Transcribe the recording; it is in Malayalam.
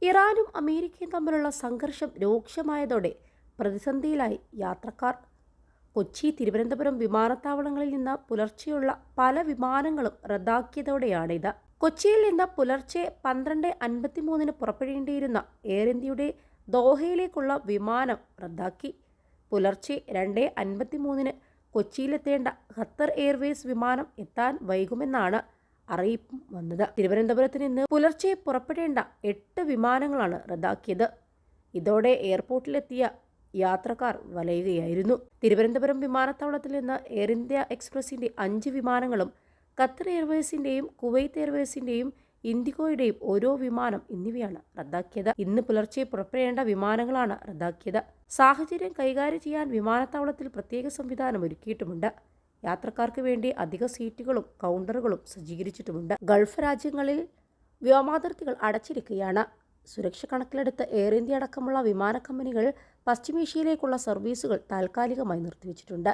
ഇറാനും അമേരിക്കയും തമ്മിലുള്ള സംഘർഷം രൂക്ഷമായതോടെ പ്രതിസന്ധിയിലായി യാത്രക്കാർ. കൊച്ചി, തിരുവനന്തപുരം വിമാനത്താവളങ്ങളിൽ നിന്ന് പുലർച്ചെയുള്ള പല വിമാനങ്ങളും റദ്ദാക്കിയതോടെയാണിത്. കൊച്ചിയിൽ നിന്ന് പുലർച്ചെ 12:53 പുറപ്പെടേണ്ടിയിരുന്ന എയർ ഇന്ത്യയുടെ ദോഹയിലേക്കുള്ള വിമാനം റദ്ദാക്കി. പുലർച്ചെ 2:53 കൊച്ചിയിലെത്തേണ്ട ഖത്തർ എയർവേസ് വിമാനം എത്താൻ വൈകുമെന്നാണ് അറിയിപ്പും വന്നത്. തിരുവനന്തപുരത്ത് നിന്ന് പുലർച്ചെ പുറപ്പെടേണ്ട 8 വിമാനങ്ങളാണ് റദ്ദാക്കിയത്. ഇതോടെ എയർപോർട്ടിലെത്തിയ യാത്രക്കാർ വലയുകയായിരുന്നു. തിരുവനന്തപുരം വിമാനത്താവളത്തിൽ നിന്ന് എയർ ഇന്ത്യ എക്സ്പ്രസിന്റെ 5 വിമാനങ്ങളും ഖത്തർ എയർവേസിന്റെയും കുവൈത്ത് എയർവേസിന്റെയും ഇൻഡിഗോയുടെയും ഓരോ വിമാനം എന്നിവയാണ് റദ്ദാക്കിയത്. ഇന്ന് പുലർച്ചെ പുറപ്പെടേണ്ട വിമാനങ്ങളാണ് റദ്ദാക്കിയത്. സാഹചര്യം കൈകാര്യം ചെയ്യാൻ വിമാനത്താവളത്തിൽ പ്രത്യേക സംവിധാനം ഒരുക്കിയിട്ടുമുണ്ട്. യാത്രക്കാർക്ക് വേണ്ടി അധിക സീറ്റുകളും കൗണ്ടറുകളും സജ്ജീകരിച്ചിട്ടുമുണ്ട്. ഗൾഫ് രാജ്യങ്ങളിൽ വ്യോമാതിർത്തികൾ അടച്ചിരിക്കുകയാണ്. സുരക്ഷ കണക്കിലെടുത്ത് എയർ ഇന്ത്യ അടക്കമുള്ള വിമാന കമ്പനികൾ പശ്ചിമേഷ്യയിലേക്കുള്ള സർവീസുകൾ താൽക്കാലികമായി നിർത്തിവച്ചിട്ടുണ്ട്.